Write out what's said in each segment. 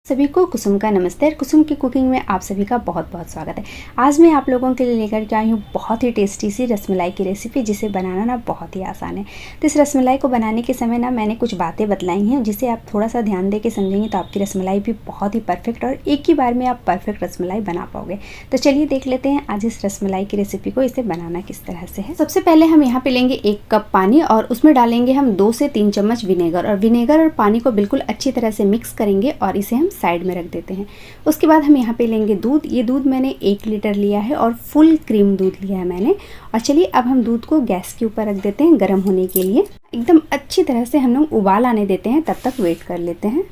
सभी को कुसुम का नमस्ते। कुसुम की कुकिंग में आप सभी का बहुत बहुत स्वागत है। आज मैं आप लोगों के लिए लेकर के आई हूँ बहुत ही टेस्टी सी रसमलाई की रेसिपी, जिसे बनाना ना बहुत ही आसान है। तो इस रसमलाई को बनाने के समय ना मैंने कुछ बातें बतलाई हैं, जिसे आप थोड़ा सा ध्यान दे के समझेंगे तो आपकी रसमलाई भी बहुत ही परफेक्ट और एक ही बार में आप परफेक्ट रसमलाई बना पाओगे। तो चलिए देख लेते हैं आज इस रसमलाई की रेसिपी को, इसे बनाना किस तरह से है। सबसे पहले हम यहाँ पे लेंगे 1 कप पानी और उसमें डालेंगे हम 2 से 3 चम्मच विनेगर, और विनेगर और पानी को बिल्कुल अच्छी तरह से मिक्स करेंगे और इसे हम साइड में रख देते हैं। उसके बाद हम यहाँ पे लेंगे दूध। ये दूध मैंने 1 लीटर लिया है और फुल क्रीम दूध लिया है मैंने। और चलिए अब हम दूध को गैस के ऊपर रख देते हैं गर्म होने के लिए। एकदम अच्छी तरह से हम लोग उबाल आने देते हैं, तब तक वेट कर लेते हैं।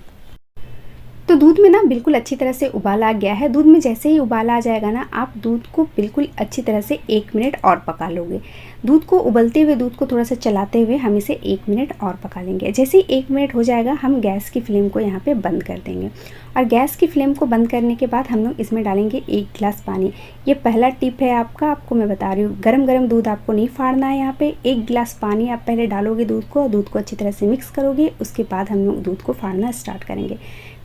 तो दूध में ना बिल्कुल अच्छी तरह से उबाल आ गया है। दूध में जैसे ही उबाल आ जाएगा ना, आप दूध को बिल्कुल अच्छी तरह से 1 मिनट और पका लोगे। दूध को उबलते हुए दूध को थोड़ा सा चलाते हुए हम इसे 1 मिनट और पका लेंगे। जैसे ही 1 मिनट हो जाएगा, हम गैस की फ्लेम को यहाँ पे बंद कर देंगे। और गैस की फ्लेम को बंद करने के बाद हम लोग इसमें डालेंगे 1 गिलास पानी। ये पहला टिप है आपको मैं बता रही हूँ। गरम गरम दूध आपको नहीं फाड़ना है। यहाँ पे 1 गिलास पानी आप पहले डालोगे दूध को, और दूध को अच्छी तरह से मिक्स करोगे। उसके बाद हम लोग दूध को फाड़ना स्टार्ट करेंगे।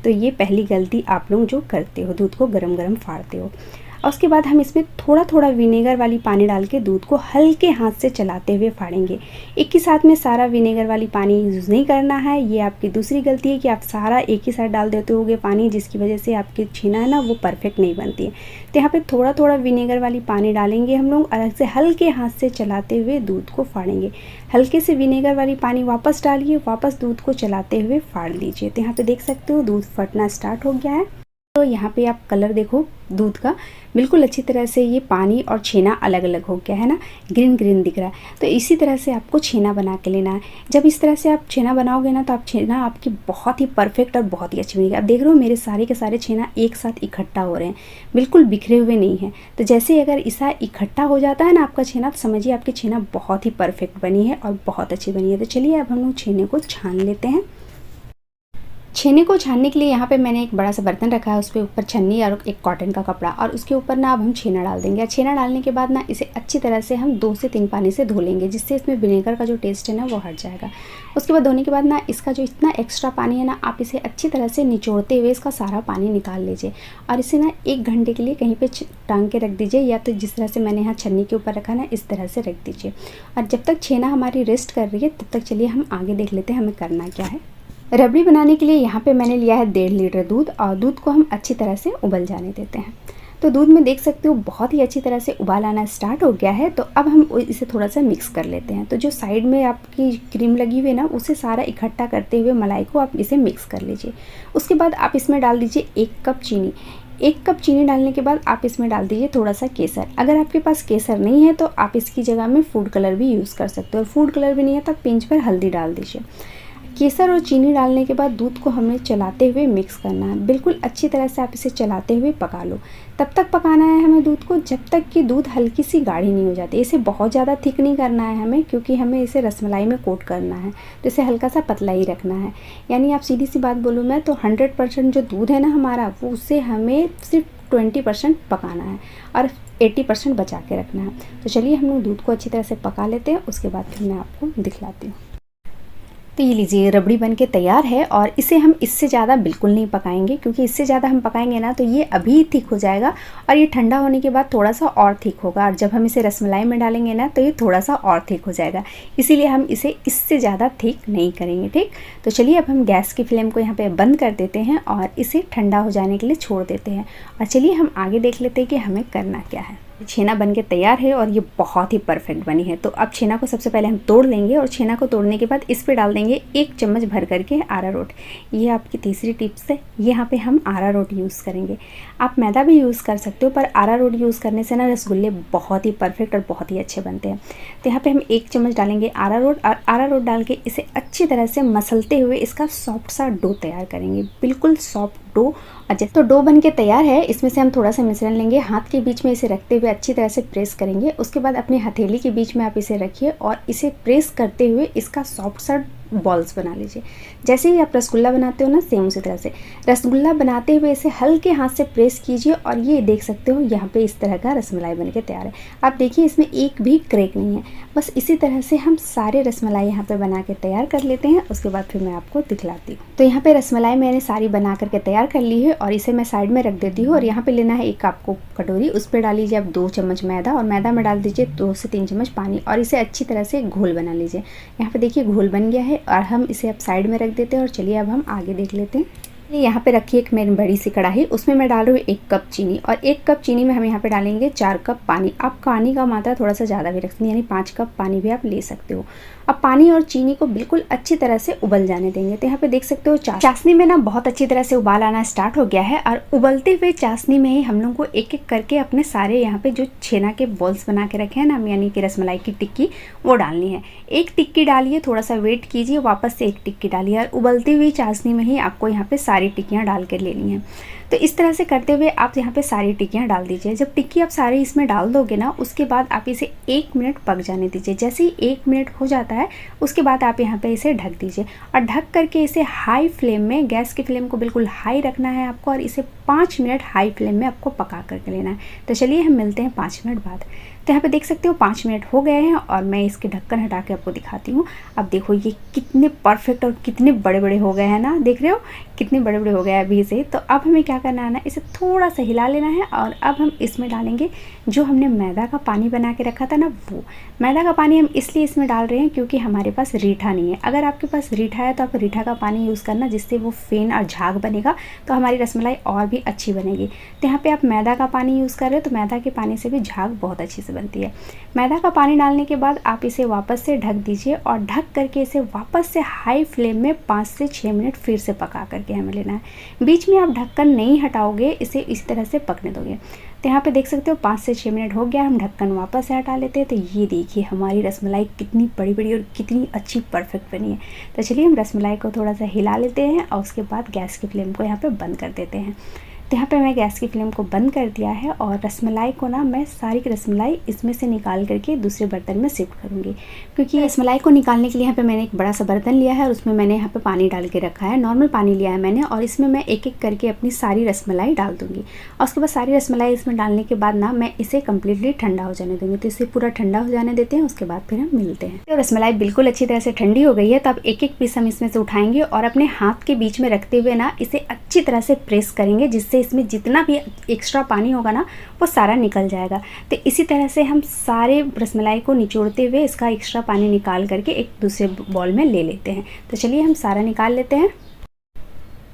तो ये पहली गलती आप लोग जो करते हो, दूध को गरम गरम फाड़ते हो। और उसके बाद हम इसमें थोड़ा थोड़ा विनेगर वाली पानी डाल के दूध को हल्के हाथ से चलाते हुए फाड़ेंगे। एक ही साथ में सारा विनेगर वाली पानी यूज़ नहीं करना है। ये आपकी दूसरी गलती है कि आप सारा एक ही साथ डाल देते होगे पानी, जिसकी वजह से आपकी छीना है ना वो परफेक्ट नहीं बनती है। तो यहाँ पे थोड़ा थोड़ा विनेगर वाली पानी डालेंगे हम लोग, अलग से हल्के हाथ से चलाते हुए दूध को फाड़ेंगे। हल्के से विनेगर वाली पानी वापस डालिए, वापस दूध को चलाते हुए फाड़ लीजिए। तो यहाँ पे देख सकते हो दूध फटना स्टार्ट हो गया है। तो यहाँ पे आप कलर देखो दूध का, बिल्कुल अच्छी तरह से ये पानी और छेना अलग अलग हो गया है ना, ग्रीन ग्रीन दिख रहा है। तो इसी तरह से आपको छेना बना के लेना है। जब इस तरह से आप छेना बनाओगे ना, तो आप छेना आपकी बहुत ही परफेक्ट और बहुत ही अच्छी बनेगी। आप देख रहे हो मेरे सारे के सारे छेना एक साथ इकट्ठा हो रहे हैं, बिल्कुल बिखरे हुए नहीं हैं। तो जैसे अगर ऐसा इकट्ठा हो जाता है ना आपका छेना, तो समझिए आपकी छेना बहुत ही परफेक्ट बनी है और बहुत अच्छी बनी है। तो चलिए अब हम लोग छेने को छान लेते हैं। छेने को छानने के लिए यहाँ पे मैंने एक बड़ा सा बर्तन रखा है, उस पर ऊपर छन्नी और एक कॉटन का कपड़ा, और उसके ऊपर ना अब हम छेना डाल देंगे। छेना डालने के बाद ना इसे अच्छी तरह से हम 2 से 3 पानी से धो लेंगे, जिससे इसमें विनेगर का जो टेस्ट है ना वो हट जाएगा। उसके बाद धोने के बाद ना इसका जो इतना एक्स्ट्रा पानी है ना, आप इसे अच्छी तरह से निचोड़ते हुए इसका सारा पानी निकाल लीजिए। और इसे ना 1 घंटे के लिए कहीं पर टांग के रख दीजिए, या तो जिस तरह से मैंने यहाँ छन्नी के ऊपर रखा ना, इस तरह से रख दीजिए। और जब तक छेना हमारी रेस्ट कर रही है, तब तक चलिए हम आगे देख लेते हैं हमें करना क्या है। रबड़ी बनाने के लिए यहाँ पे मैंने लिया है 1.5 लीटर दूध, और दूध को हम अच्छी तरह से उबल जाने देते हैं। तो दूध में देख सकते हो बहुत ही अच्छी तरह से उबाल आना स्टार्ट हो गया है। तो अब हम इसे थोड़ा सा मिक्स कर लेते हैं। तो जो साइड में आपकी क्रीम लगी हुई है ना, उसे सारा इकट्ठा करते हुए मलाई को आप इसे मिक्स कर लीजिए। उसके बाद आप इसमें डाल दीजिए 1 कप चीनी। 1 कप चीनी डालने के बाद आप इसमें डाल दीजिए थोड़ा सा केसर। अगर आपके पास केसर नहीं है तो आप इसकी जगह में फूड कलर भी यूज़ कर सकते हो, और फूड कलर भी नहीं है तो पिंच पर हल्दी डाल दीजिए। केसर और चीनी डालने के बाद दूध को हमें चलाते हुए मिक्स करना है। बिल्कुल अच्छी तरह से आप इसे चलाते हुए पका लो। तब तक पकाना है हमें दूध को जब तक कि दूध हल्की सी गाढ़ी नहीं हो जाती। इसे बहुत ज़्यादा थिक नहीं करना है हमें, क्योंकि हमें इसे रसमलाई में कोट करना है। तो इसे हल्का सा पतला ही रखना है। यानी आप सीधी सी बात बोलूँ मैं तो 100% जो दूध है ना हमारा, वो उससे हमें सिर्फ 20% पकाना है और 80% बचा के रखना है। तो चलिए हम लोग दूध को अच्छी तरह से पका लेते हैं, उसके बाद फिर मैं आपको दिखलाती हूँ। तो ये लीजिए रबड़ी बन के तैयार है, और इसे हम इससे ज़्यादा बिल्कुल नहीं पकाएंगे, क्योंकि इससे ज़्यादा हम पकाएंगे ना तो ये अभी थिक हो जाएगा, और ये ठंडा होने के बाद थोड़ा सा और थिक होगा, और जब हम इसे रसमलाई में डालेंगे ना तो ये थोड़ा सा और थिक हो जाएगा। इसीलिए हम इसे इससे ज़्यादा थिक नहीं करेंगे, ठीक। तो चलिए अब हम गैस की फ्लेम को यहाँ पर बंद कर देते हैं और इसे ठंडा हो जाने के लिए छोड़ देते हैं। और चलिए हम आगे देख लेते हैं कि हमें करना क्या है। छेना बन के तैयार है और ये बहुत ही परफेक्ट बनी है। तो अब छेना को सबसे पहले हम तोड़ लेंगे, और छेना को तोड़ने के बाद इस पे डाल देंगे 1 चम्मच भर करके अरारोट। ये आपकी तीसरी टिप्स है। यहाँ पे हम अरारोट यूज़ करेंगे। आप मैदा भी यूज़ कर सकते हो, पर अरारोट यूज़ करने से ना रसगुल्ले बहुत ही परफेक्ट और बहुत ही अच्छे बनते हैं। तो यहाँ पर हम 1 चम्मच डालेंगे अरारोट, और अरारोट डाल के इसे अच्छी तरह से मसलते हुए इसका सॉफ्ट सा डो तैयार करेंगे, बिल्कुल सॉफ्ट डो। अच्छा, तो डो बन के तैयार है। इसमें से हम थोड़ा सा मिश्रण लेंगे, हाथ के बीच में इसे रखते हुए अच्छी तरह से प्रेस करेंगे। उसके बाद अपनी हथेली के बीच में आप इसे रखिए और इसे प्रेस करते हुए इसका सॉफ्ट सा बॉल्स बना लीजिए। जैसे ही आप रसगुल्ला बनाते हो ना, सेम उसी तरह से रसगुल्ला बनाते हुए इसे हल्के हाथ से प्रेस कीजिए, और ये देख सकते हो यहाँ पे इस तरह का रसमलाई बन के तैयार है। आप देखिए इसमें एक भी क्रैक नहीं है, बस इसी तरह से हम सारे रसमलाई यहाँ पे बना के तैयार कर लेते हैं, उसके बाद फिर मैं आपको दिखलाती हूँ। तो यहाँ पे रसमलाई मैंने सारी बना करके तैयार कर ली है और इसे मैं साइड में रख देती हूँ। और यहाँ पे लेना है एक आपको कटोरी, उस पर डाल लीजिए आप 2 चम्मच मैदा और मैदा में डाल दीजिए 2 से 3 चम्मच पानी और इसे अच्छी तरह से घोल बना लीजिए। यहाँ पे देखिए घोल बन गया है और हम इसे अब साइड में रख देते हैं। और चलिए अब हम आगे देख लेते हैं। यहाँ पे रखी एक मेरी बड़ी सी कढ़ाई, उसमें मैं डाल रही हूँ 1 कप चीनी और 1 कप चीनी में हम यहाँ पे डालेंगे 4 कप पानी। आप पानी का मात्रा थोड़ा सा ज़्यादा भी रख सकते हैं, यानी 5 कप पानी भी आप ले सकते हो। अब पानी और चीनी को बिल्कुल अच्छी तरह से उबल जाने देंगे। तो यहाँ पे देख सकते हो चाशनी में ना बहुत अच्छी तरह से उबाल आना स्टार्ट हो गया है और उबलते हुए चाशनी में ही हम लोग को एक एक करके अपने सारे यहाँ पे जो छेना के बॉल्स बना के रखे हैं ना, यानी कि रसमलाई की टिक्की, वो डालनी है। एक टिक्की डालिए, थोड़ा सा वेट कीजिए, वापस से एक टिक्की डालिए और उबलती हुई चाशनी में ही आपको यहाँ पे सारी टिक्कियाँ डाल के लेनी है। तो इस तरह से करते हुए आप यहाँ पे सारी टिक्कियाँ डाल दीजिए। जब टिक्की आप सारी इसमें डाल दोगे ना, उसके बाद आप इसे 1 मिनट पक जाने दीजिए। जैसे ही 1 मिनट हो जाता है उसके बाद आप यहाँ पे इसे ढक दीजिए और ढक करके इसे हाई फ्लेम में, गैस की फ्लेम को बिल्कुल हाई रखना है आपको और इसे 5 मिनट हाई फ्लेम में आपको पका करके लेना है। तो चलिए हम मिलते हैं 5 मिनट बाद। तो यहाँ पे देख सकते हो 5 मिनट हो गए हैं और मैं इसके ढक्कन हटा के आपको दिखाती हूँ। अब देखो ये कितने परफेक्ट और कितने बड़े बड़े हो गए हैं ना, देख रहे हो कितने बड़े बड़े हो गए अभी से। तो अब हमें क्या करना है ना, इसे थोड़ा सा हिला लेना है और अब हम इसमें डालेंगे जो हमने मैदा का पानी बना के रखा था ना, वो मैदा का पानी हम इसलिए इसमें डाल रहे हैं क्योंकि हमारे पास रीठा नहीं है। अगर आपके पास रीठा है तो आप रीठा का पानी यूज़ करना, जिससे वो फेन और झाग बनेगा तो हमारी रसमलाई और भी अच्छी बनेगी। तो यहाँ पे आप मैदा का पानी यूज़ कर रहे हो तो मैदा के पानी से भी झाग बहुत अच्छी से बनती है। मैदा का पानी डालने के बाद आप इसे वापस से ढक दीजिए और ढक करके इसे वापस से हाई फ्लेम में 5 से 6 मिनट फिर से पका करके हमें लेना है। बीच में आप ढक्कन नहीं हटाओगे, इसे इस तरह से पकने दोगे। तो यहाँ पे देख सकते हो 5 से 6 मिनट हो गया, हम ढक्कन वापस से हटा लेते हैं। तो ये देखिए हमारी रसमलाई कितनी बड़ी बड़ी और कितनी अच्छी परफेक्ट बनी है। तो चलिए हम रसमलाई को थोड़ा सा हिला लेते हैं और उसके बाद गैस की फ्लेम को यहाँ पे बंद कर देते हैं। तो यहाँ पे मैं गैस की फ्लेम को बंद कर दिया है और रसमलाई को ना मैं सारी की रसमलाई इसमें से निकाल करके दूसरे बर्तन में शिफ्ट करूँगी, क्योंकि रसमलाई को निकालने के लिए यहाँ पे मैंने एक बड़ा सा बर्तन लिया है और उसमें मैंने यहाँ पे पानी डाल के रखा है। नॉर्मल पानी लिया है मैंने और इसमें मैं एक एक करके अपनी सारी रसमलाई डाल दूँगी और उसके बाद सारी रसमलाई इसमें डालने के बाद ना मैं इसे कम्प्लीटली ठंडा हो जाने दूँगी। तो इसे पूरा ठंडा हो जाने देते हैं, उसके बाद फिर हम मिलते हैं। तो रसमलाई बिल्कुल अच्छी तरह से ठंडी हो गई है, तब एक एक पीस हम इसमें से उठाएंगे और अपने हाथ के बीच में रखते हुए ना इसे अच्छी तरह से प्रेस करेंगे, जिससे इसमें जितना भी एक्स्ट्रा पानी होगा ना वो सारा निकल जाएगा। तो इसी तरह से हम सारे रसमलाई को निचोड़ते हुए इसका एक्स्ट्रा पानी निकाल करके एक दूसरे बॉल में ले लेते हैं। तो चलिए हम सारा निकाल लेते हैं।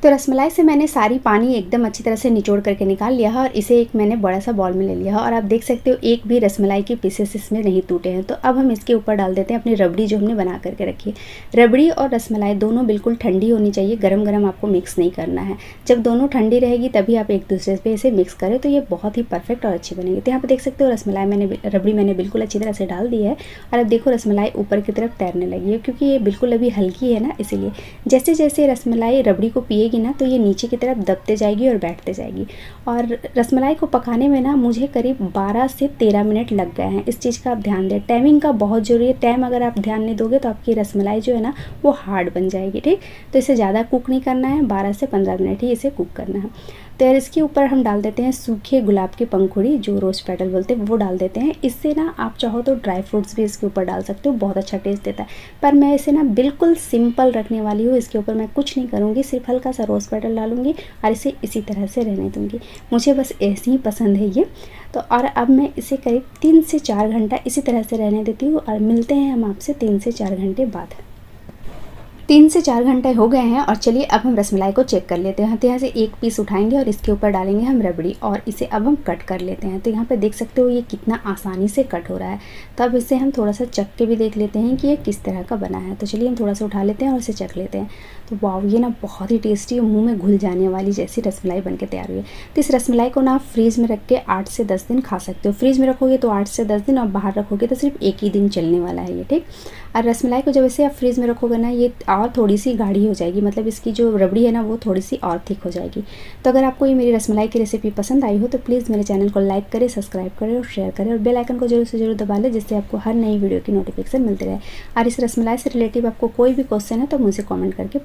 तो रसमलाई से मैंने सारी पानी एकदम अच्छी तरह से निचोड़ करके निकाल लिया है और इसे एक मैंने बड़ा सा बॉल में ले लिया है और आप देख सकते हो एक भी रसमलाई की पीसेस इसमें नहीं टूटे हैं। तो अब हम इसके ऊपर डाल देते हैं अपनी रबड़ी जो हमने बना करके रखी है। रबड़ी और रसमलाई दोनों बिल्कुल ठंडी होनी चाहिए, गरम गरम आपको मिक्स नहीं करना है। जब दोनों ठंडी रहेगी तभी आप एक दूसरे पे इसे मिक्स करें, तो ये बहुत ही परफेक्ट और अच्छी बनेगी। तो यहाँ पर देख सकते हो रबड़ी मैंने बिल्कुल अच्छी तरह से डाल दी है और अब देखो रसमलाई ऊपर की तरफ तैरने लगी है, क्योंकि ये बिल्कुल अभी हल्की है ना, इसीलिए जैसे जैसे रसमलाई रबड़ी को पिएगी ना तो ये नीचे की तरफ दबते जाएगी और बैठते जाएगी। और रसमलाई को पकाने में ना मुझे करीब 12 से 13 मिनट लग गए हैं। इस चीज़ का आप ध्यान दें, टाइमिंग का बहुत ज़रूरी है। टाइम अगर आप ध्यान नहीं दोगे तो आपकी रसमलाई जो है ना वो हार्ड बन जाएगी, ठीक। तो इसे ज़्यादा कुक नहीं करना है, 12 से 15 मिनट ही इसे कुक करना है। तो यार इसके ऊपर हम डाल देते हैं सूखे गुलाब की पंखुड़ी, जो रोज़ पेटल बोलते हैं, वो डाल देते हैं। इससे ना आप चाहो तो ड्राई फ्रूट्स भी इसके ऊपर डाल सकते हो, बहुत अच्छा टेस्ट देता है। पर मैं इसे ना बिल्कुल सिंपल रखने वाली हूँ, इसके ऊपर मैं कुछ नहीं करूँगी, सिर्फ हल्का सा रोज़ पेटल डालूँगी और इसे इसी तरह से रहने दूँगी। मुझे बस ऐसे ही पसंद है ये। तो और अब मैं इसे करीब 3 से 4 घंटा इसी तरह से रहने देती हूँ और मिलते हैं हम आपसे 3 से 4 घंटे बाद। 3 से 4 घंटे हो गए हैं और चलिए अब हम रसमलाई को चेक कर लेते हैं। तो यहाँ से एक पीस उठाएंगे और इसके ऊपर डालेंगे हम रबड़ी और इसे अब हम कट कर लेते हैं। तो यहाँ पे देख सकते हो ये कितना आसानी से कट हो रहा है। तो अब इसे हम थोड़ा सा चख के भी देख लेते हैं कि ये किस तरह का बना है। तो चलिए हम थोड़ा सा उठा लेते हैं और इसे चख लेते हैं। तो वाव, ये ना बहुत ही टेस्टी और मुँह में घुल जाने वाली जैसी रसमलाई बन के तैयार हुई है। तो इस रसमलाई को ना आप फ्रीज़ में रख के 8 से 10 दिन खा सकते हो। फ्रीज़ में रखोगे तो 8 से 10 दिन और बाहर रखोगे तो सिर्फ 1 ही दिन चलने वाला है ये, ठीक। और रसमलाई को जब इसे आप फ्रीज़ में रखोगे ना ये और थोड़ी सी गाढ़ी हो जाएगी, मतलब इसकी जो रबड़ी है ना वो थोड़ी सी और थिक हो जाएगी। तो अगर आपको ये मेरी रसमलाई की रेसिपी पसंद आई हो तो प्लीज़ मेरे चैनल को लाइक करें, सब्सक्राइब करें और शेयर करें और बेल आइकन को जरूर से जरूर दबा लें, जिससे आपको हर नई वीडियो की नोटिफिकेशन मिलती रहे। और इस रसमलाई से रिलेटिव आपको कोई भी क्वेश्चन है तो मुझे कॉमेंट करके